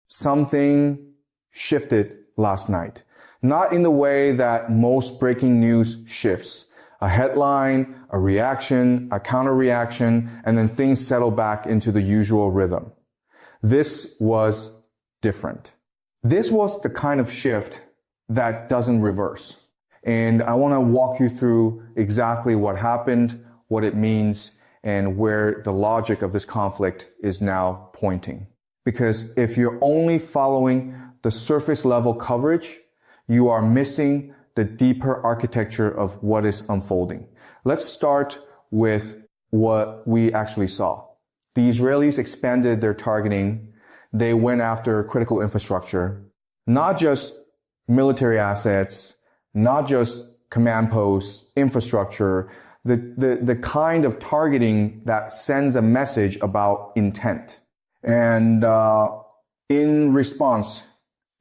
something shifted last night. Not in the way that most breaking news shifts. A headline, a reaction, a counter-reaction, and then things settle back into the usual rhythm. This was different. This was the kind of shift that doesn't reverse. And I want to walk you through exactly what happened, what it means, and where the logic of this conflict is now pointing. Because if you're only following the surface level coverage, you are missing the deeper architecture of what is unfolding. Let's start with what we actually saw. The Israelis expanded their targeting. They went after critical infrastructure, not just military assets, not just command posts, infrastructure, the kind of targeting that sends a message about intent. And in response,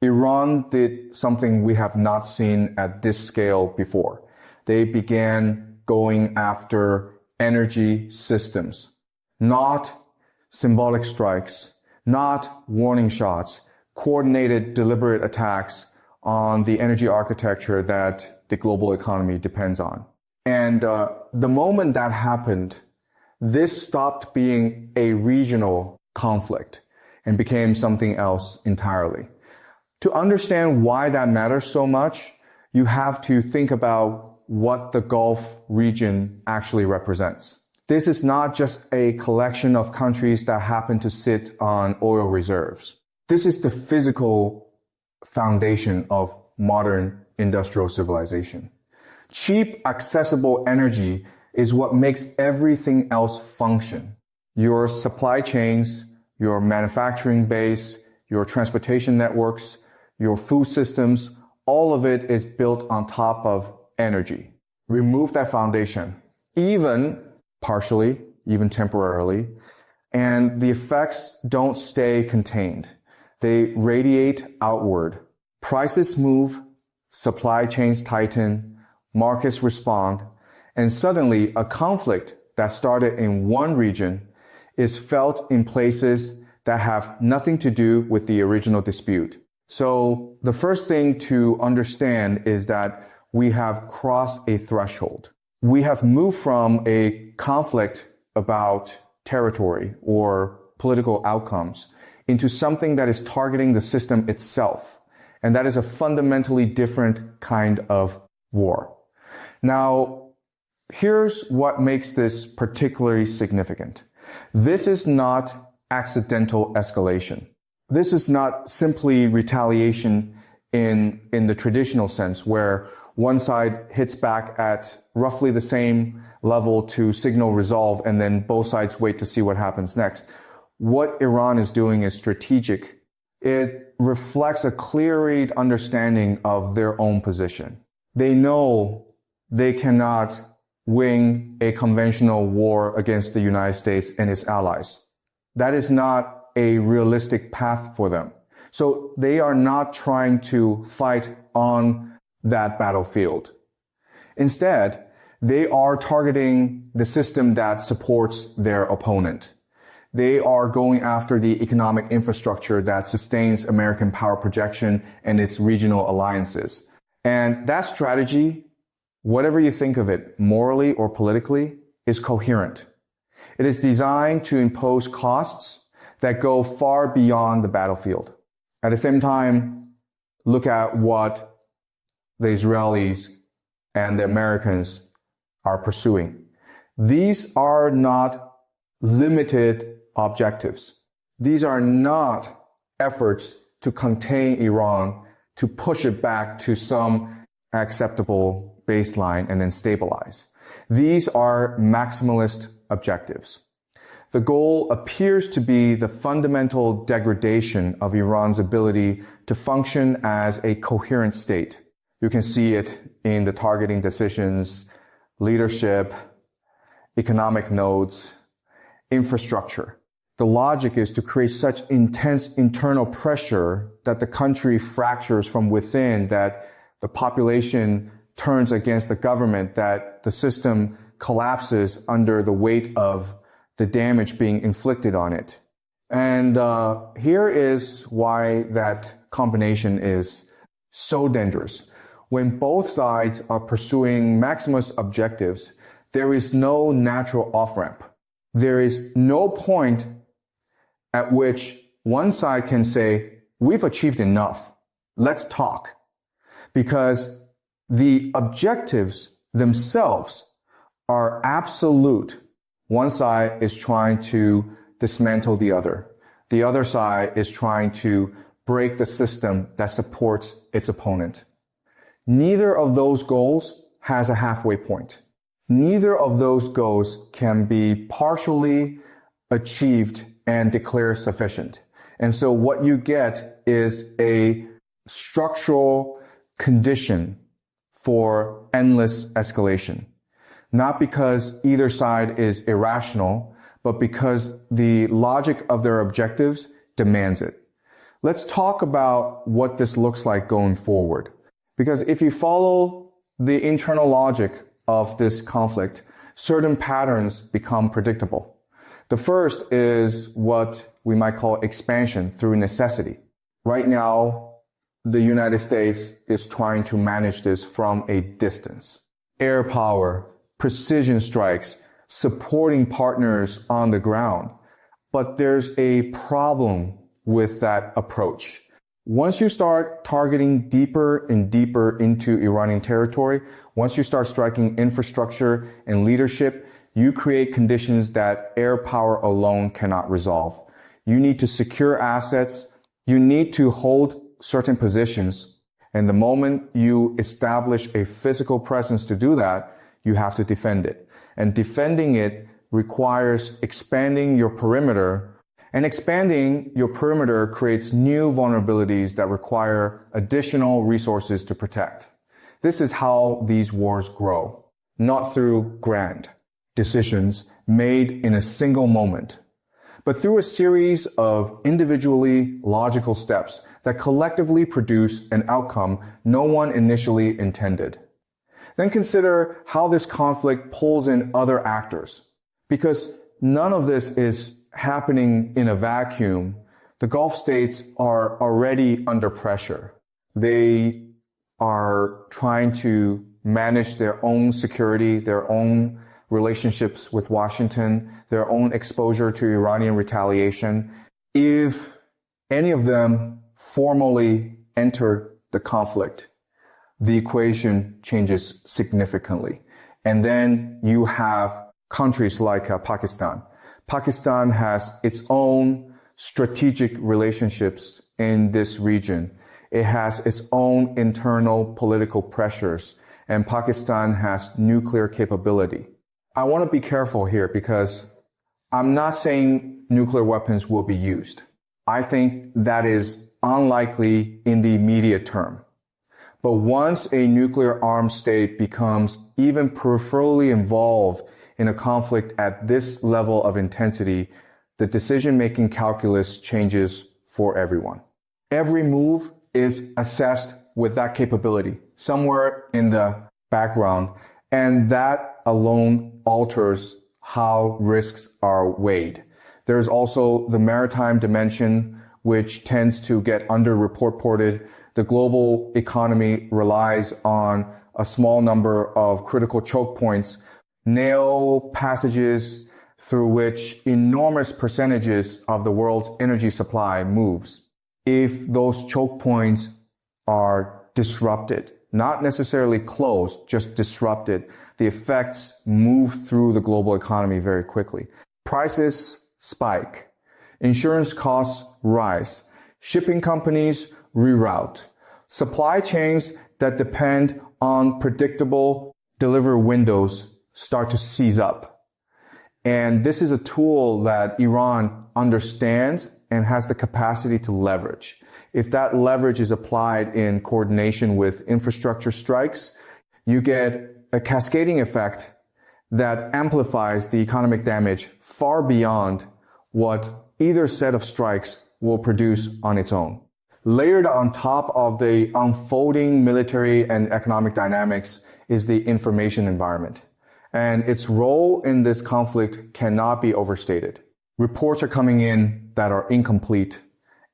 Iran did something we have not seen at this scale before. They began going after energy systems, not symbolic strikes, not warning shots, coordinated, deliberate attacks on the energy architecture that the global economy depends on. And the moment that happened, this stopped being a regional conflict and became something else entirely. To understand why that matters so much, you have to think about what the Gulf region actually represents. This is not just a collection of countries that happen to sit on oil reserves. This is the physical foundation of modern industrial civilization. Cheap, accessible energy is what makes everything else function. Your supply chains, your manufacturing base, your transportation networks, your food systems, all of it is built on top of energy. Remove that foundation, even partially, even temporarily, and the effects don't stay contained. They radiate outward. Prices move, supply chains tighten, markets respond, and suddenly a conflict that started in one region is felt in places that have nothing to do with the original dispute. So the first thing to understand is that we have crossed a threshold. We have moved from a conflict about territory or political outcomes into something that is targeting the system itself. And that is a fundamentally different kind of war. Now, here's what makes this particularly significant. This is not accidental escalation. This is not simply retaliation in the traditional sense where one side hits back at roughly the same level to signal resolve and then both sides wait to see what happens next. What Iran is doing is strategic. It reflects a clear-read understanding of their own position. They know they cannot win a conventional war against the United States and its allies. That is not a realistic path for them. So they are not trying to fight on that battlefield. Instead, they are targeting the system that supports their opponent. They are going after the economic infrastructure that sustains American power projection and its regional alliances. And that strategy, whatever you think of it, morally or politically, is coherent. It is designed to impose costs that go far beyond the battlefield. At the same time, look at what the Israelis and the Americans are pursuing. These are not limited objectives. These are not efforts to contain Iran, to push it back to some acceptable baseline and then stabilize. These are maximalist objectives. The goal appears to be the fundamental degradation of Iran's ability to function as a coherent state. You can see it in the targeting decisions, leadership, economic nodes, infrastructure. The logic is to create such intense internal pressure that the country fractures from within, that the population turns against the government, that the system collapses under the weight of the damage being inflicted on it. And here is why that combination is so dangerous. When both sides are pursuing maximalist objectives, there is no natural off-ramp. There is no point at which one side can say, we've achieved enough. Let's talk. Because the objectives themselves are absolute. One side is trying to dismantle the other. The other side is trying to break the system that supports its opponent. Neither of those goals has a halfway point. Neither of those goals can be partially achieved and declared sufficient. And so what you get is a structural condition for endless escalation. Not because either side is irrational, but because the logic of their objectives demands it. Let's talk about what this looks like going forward. Because if you follow the internal logic of this conflict, certain patterns become predictable. The first is what we might call expansion through necessity. Right now, the United States is trying to manage this from a distance. Air power, precision strikes, supporting partners on the ground. But there's a problem with that approach. Once you start targeting deeper and deeper into Iranian territory, once you start striking infrastructure and leadership, you create conditions that air power alone cannot resolve. You need to secure assets. You need to hold certain positions. And the moment you establish a physical presence to do that, you have to defend it. And defending it requires expanding your perimeter. And expanding your perimeter creates new vulnerabilities that require additional resources to protect. This is how these wars grow, not through grand decisions made in a single moment, but through a series of individually logical steps that collectively produce an outcome no one initially intended. Then consider how this conflict pulls in other actors. Because none of this is happening in a vacuum, the Gulf states are already under pressure. They are trying to manage their own security, their own relationships with Washington, their own exposure to Iranian retaliation. If any of them formally enter the conflict, the equation changes significantly. And then you have countries like Pakistan. Pakistan has its own strategic relationships in this region. It has its own internal political pressures, and Pakistan has nuclear capability. I want to be careful here because I'm not saying nuclear weapons will be used. I think that is unlikely in the immediate term. But once a nuclear armed state becomes even peripherally involved in a conflict at this level of intensity, the decision-making calculus changes for everyone. Every move is assessed with that capability somewhere in the background, and that alone alters how risks are weighed. There's also the maritime dimension, which tends to get underreported. The global economy relies on a small number of critical choke points, narrow passages through which enormous percentages of the world's energy supply moves. If those choke points are disrupted, not necessarily closed, just disrupted, the effects move through the global economy very quickly. Prices spike. Insurance costs rise. Shipping companies reroute. Supply chains that depend on predictable delivery windows start to seize up. And this is a tool that Iran understands and has the capacity to leverage. If that leverage is applied in coordination with infrastructure strikes, you get a cascading effect that amplifies the economic damage far beyond what either set of strikes will produce on its own. Layered on top of the unfolding military and economic dynamics is the information environment. And its role in this conflict cannot be overstated. Reports are coming in that are incomplete.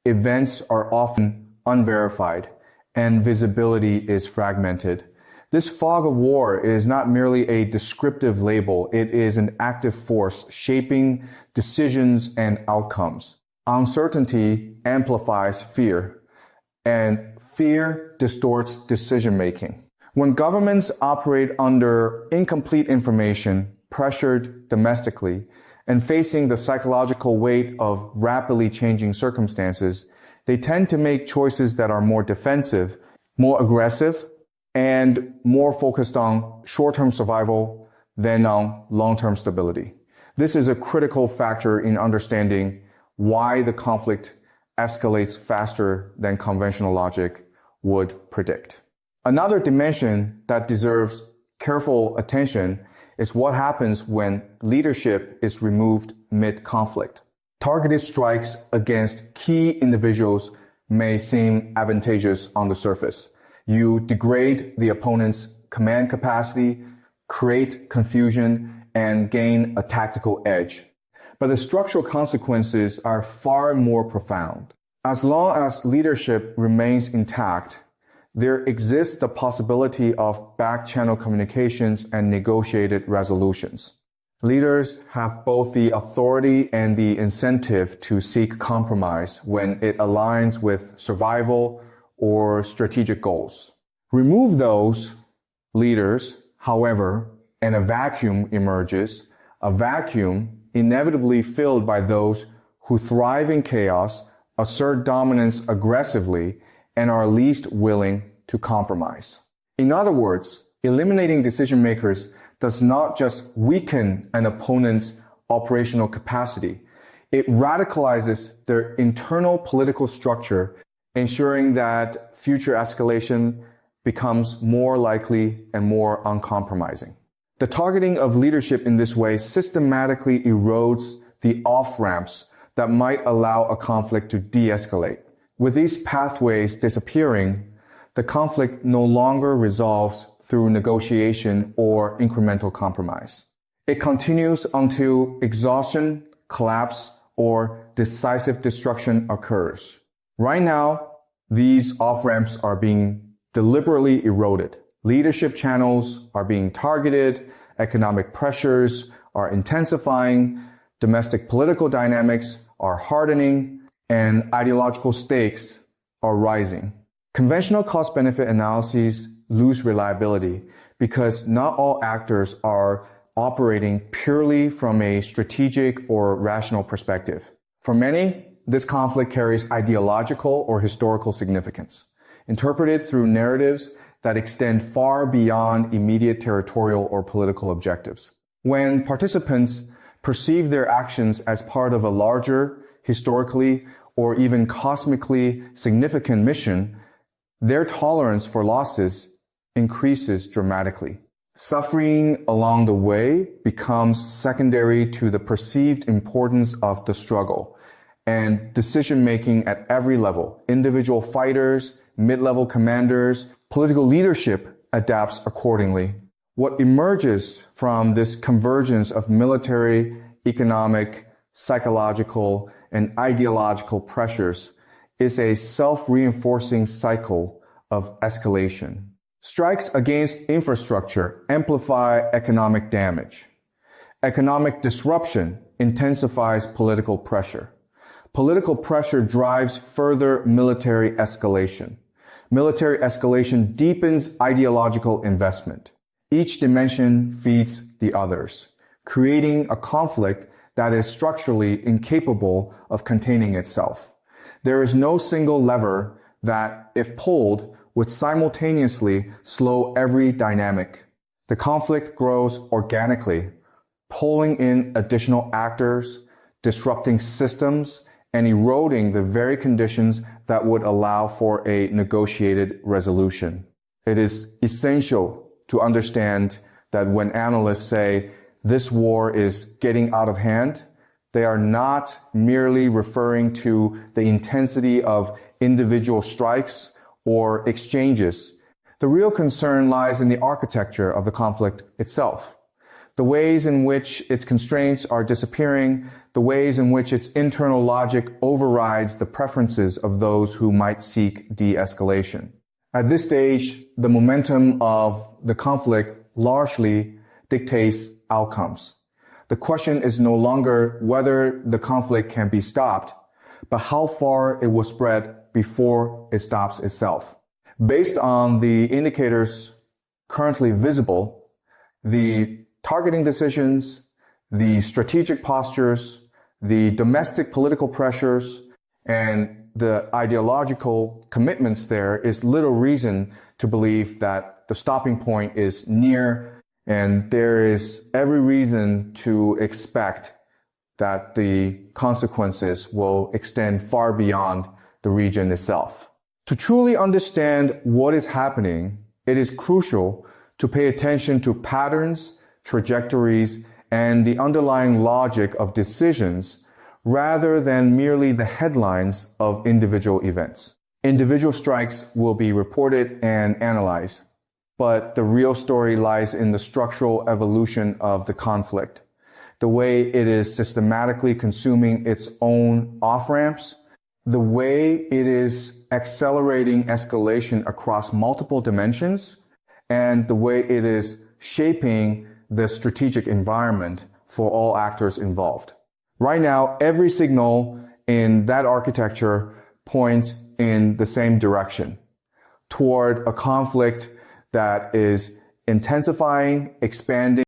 Events are often unverified, and visibility is fragmented. This fog of war is not merely a descriptive label, it is an active force shaping decisions and outcomes. Uncertainty amplifies fear, and fear distorts decision-making. When governments operate under incomplete information, pressured domestically, and facing the psychological weight of rapidly changing circumstances, they tend to make choices that are more defensive, more aggressive, and more focused on short-term survival than on long-term stability. This is a critical factor in understanding why the conflict escalates faster than conventional logic would predict. Another dimension that deserves careful attention is what happens when leadership is removed mid-conflict. Targeted strikes against key individuals may seem advantageous on the surface. You degrade the opponent's command capacity, create confusion, and gain a tactical edge. But the structural consequences are far more profound. As long as leadership remains intact, there exists the possibility of back-channel communications and negotiated resolutions. Leaders have both the authority and the incentive to seek compromise when it aligns with survival or strategic goals. Remove those leaders, however, and a vacuum emerges, a vacuum inevitably filled by those who thrive in chaos, assert dominance aggressively, and are least willing to compromise. In other words, eliminating decision makers does not just weaken an opponent's operational capacity, it radicalizes their internal political structure, ensuring that future escalation becomes more likely and more uncompromising. The targeting of leadership in this way systematically erodes the off-ramps that might allow a conflict to de-escalate. With these pathways disappearing, the conflict no longer resolves through negotiation or incremental compromise. It continues until exhaustion, collapse, or decisive destruction occurs. Right now, these off-ramps are being deliberately eroded. Leadership channels are being targeted, economic pressures are intensifying, domestic political dynamics are hardening, and ideological stakes are rising. Conventional cost-benefit analyses lose reliability because not all actors are operating purely from a strategic or rational perspective. For many, this conflict carries ideological or historical significance, interpreted through narratives that extend far beyond immediate territorial or political objectives. When participants perceive their actions as part of a larger, historically, or even cosmically significant mission, their tolerance for losses increases dramatically. Suffering along the way becomes secondary to the perceived importance of the struggle, and decision-making at every level, individual fighters, mid-level commanders, political leadership adapts accordingly. What emerges from this convergence of military, economic, psychological, and ideological pressures is a self-reinforcing cycle of escalation. Strikes against infrastructure amplify economic damage. Economic disruption intensifies political pressure. Political pressure drives further military escalation. Military escalation deepens ideological investment. Each dimension feeds the others, creating a conflict that is structurally incapable of containing itself. There is no single lever that, if pulled, would simultaneously slow every dynamic. The conflict grows organically, pulling in additional actors, disrupting systems, and eroding the very conditions that would allow for a negotiated resolution. It is essential to understand that when analysts say this war is getting out of hand, they are not merely referring to the intensity of individual strikes or exchanges. The real concern lies in the architecture of the conflict itself. the ways in which its constraints are disappearing, the ways in which its internal logic overrides the preferences of those who might seek de-escalation. At this stage, the momentum of the conflict largely dictates outcomes. The question is no longer whether the conflict can be stopped, but how far it will spread before it stops itself. Based on the indicators currently visible, the targeting decisions, the strategic postures, the domestic political pressures, and the ideological commitments, there is little reason to believe that the stopping point is near, and there is every reason to expect that the consequences will extend far beyond the region itself. To truly understand what is happening, it is crucial to pay attention to patterns, trajectories, and the underlying logic of decisions rather than merely the headlines of individual events. Individual strikes will be reported and analyzed, but the real story lies in the structural evolution of the conflict, the way it is systematically consuming its own off-ramps, the way it is accelerating escalation across multiple dimensions, and the way it is shaping the strategic environment for all actors involved. Right now, every signal in that architecture points in the same direction, toward a conflict that is intensifying, expanding,